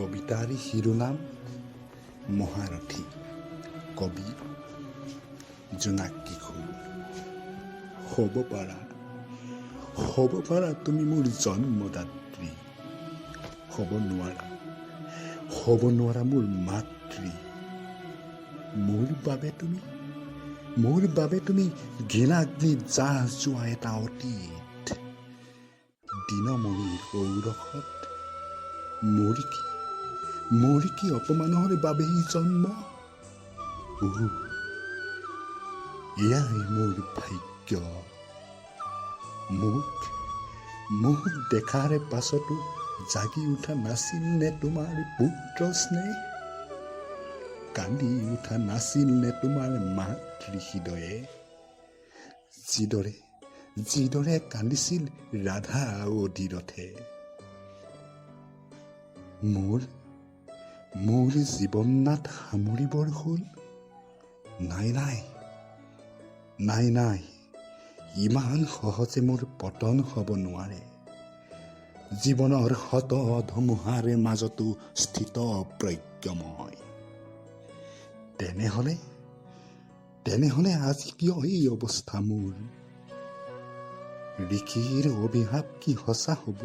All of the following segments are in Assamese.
কবিতাৰ শিৰোনাম মহাৰথী। কবি জোনাক কিশোৰ। হ'ব পাৰা তুমি মোৰ জন্মদাত্ৰী, হ'ব নোৱাৰা মোৰ মাতৃ। মোৰ বাবে তুমি ঘৃণাগ্নিত জাহ যোৱা এটা অতীত। দিনমণিৰ ঔৰসত মোৰ কি অপমানৰ বাবেই জন্ম? এয়াই মোৰ ভাগ্য। মোক দেখাৰ পাছতো জাগি উঠা নাছিল নে তোমাৰ পুত্ৰ স্নেহ? কান্দি উঠা নাছিল নে তোমাৰ মাতৃ হৃদয়ে? যিদৰে কান্দিছিল ৰাধা অধিৰথে। মোৰ জীৱননাথ সামৰিবৰ হ'ল? নাই, ইমান সহজে মোৰ পতন হ'ব নোৱাৰে। জীৱনৰ শত ধুমুহাৰ মাজতো স্থিত প্ৰজ্ঞ মই। তেনেহলে আজি কিয় এই অৱস্থা মোৰ? ঋষিৰ অভিশাপ কি সঁচা হ'ব?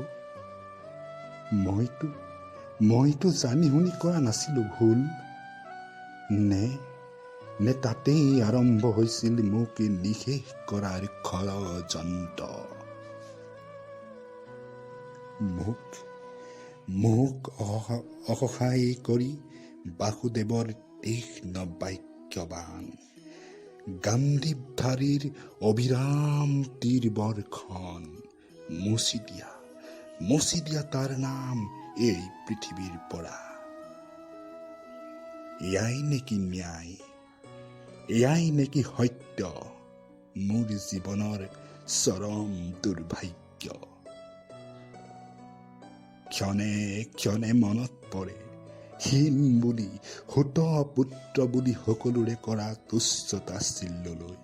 মইতো জানি শুনি কৰা নাছিলো ভুল। নে তাতেই আৰম্ভ হৈছিল মোক নিশেষ কৰাৰ ষড়যন্ত্ৰ? মোক অসহায় কৰি বাসুদেৱৰ তীক্ষ্ণ বাক্যবাণ, গাণ্ডীৱধাৰীৰ অবিৰাম তীৰ বৰ্ষণ, মুচি দিয়া তাৰ নাম এই পৃথিৱীৰ পৰা। এয়াই নেকি ন্যায়? এয়াই নেকি সত্য? মোৰ জীৱনৰ চৰম দুৰ্ভাগ্য। ক্ষণে মনত পৰে হীন বুলি, সুত পুত্ৰ বুলি সকলোৰে কৰা তুচ্ছ তাচ্ছিল্যলৈ।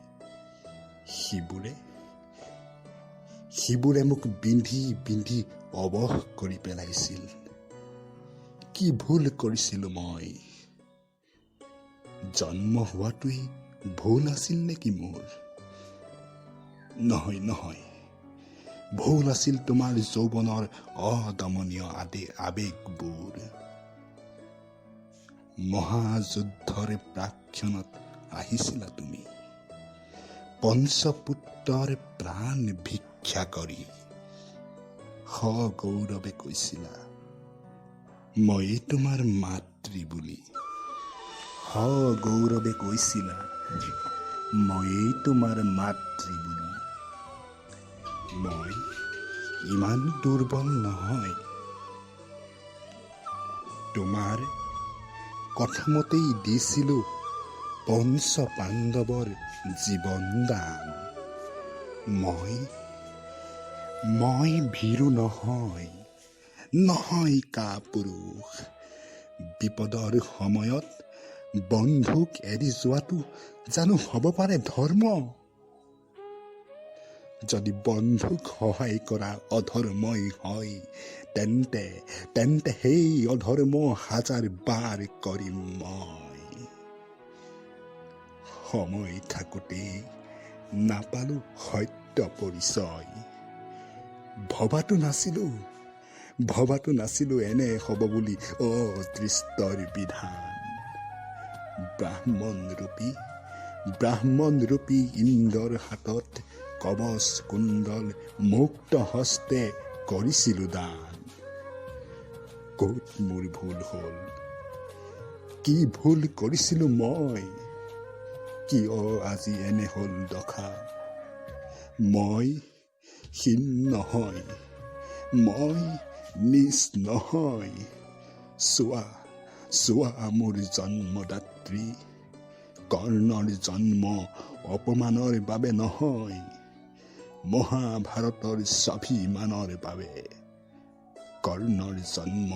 সিবোৰে মোক বিন্ধি অৱশ কৰি পেলাইছিল। কি ভুল কৰিছিলো মই? জন্ম হোৱাটোৱেই ভুল আছিল নেকি মোৰ? নহয়, ভুল আছিল তোমাৰ যৌৱনৰ অদমনীয় আবেগবোৰ। মহাযুদ্ধৰ প্ৰাক্ষণত আহিছিলা তুমি, পঞ্চপুত্ৰৰ প্ৰাণ ভিক্ষা কৰি। সগৌৰৱে কৈছিলা ময়েই তোমাৰ মাতৃ বুলি। সগৌৰৱে কৈছিলা ময়েই তোমাৰ মাতৃ বুলি। মই ইমান দুৰ্বল নহয়। তোমাৰ কথামতেই দিছিলো পঞ্চ পাণ্ডৱৰ জীৱন দান। মই ভীৰু নহয় কাপুৰুষ। বিপদৰ সময়ত বন্ধুক এৰি যোৱাটো জানো হ'ব পাৰে ধৰ্ম? যদি বন্ধুক সহায় কৰা অধৰ্মই হয়, তেন্তে সেই অধৰ্ম হাজাৰ বাৰ কৰিম মই। সময় থাকোতে নাপালো সত্য পৰিচয়। ভবাতো নাছিলো এনে হ'ব বুলি অদৃষ্টৰ বিধান। ব্ৰাহ্মণ ৰূপী ইন্দ্ৰৰ হাতত কবচ কুণ্ডল মুক্ত হস্তে কৰিছিলো দান। ক'ত মোৰ ভুল হ'ল? কি ভুল কৰিছিলো মই? কিয় আজি এনে হ'ল দশা? মই হীন নহয়, মই নীচ নহয়। চোৱা মোৰ জন্মদাত্ৰী। কৰ্ণৰ জন্ম অপমানৰ বাবে নহয়, মহাভাৰতৰ স্বাভিমানৰ বাবে। কৰ্ণৰ জন্ম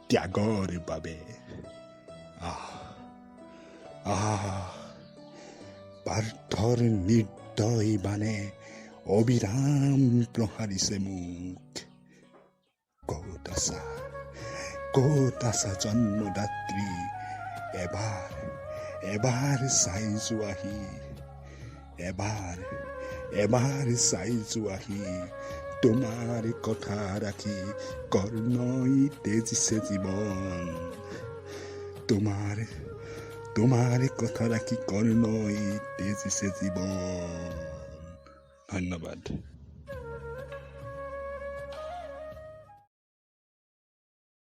ত্যাগৰ বাবে। পাৰ্থৰ নিৰ্দয় বাণে অবিৰাম প্ৰহাৰিছে মোক। ক'ত আছা জন্মদাত্ৰী এবাৰ এবাৰ চাই যোৱাহি এবাৰ চাই যোৱাহি তোমাৰ কথা ৰাখি কৰ্ণই তেজিছে জীৱন তোমাৰ কথা ৰাখি কৰ্ণই তেজিছে জীৱন। ধন্যবাদ।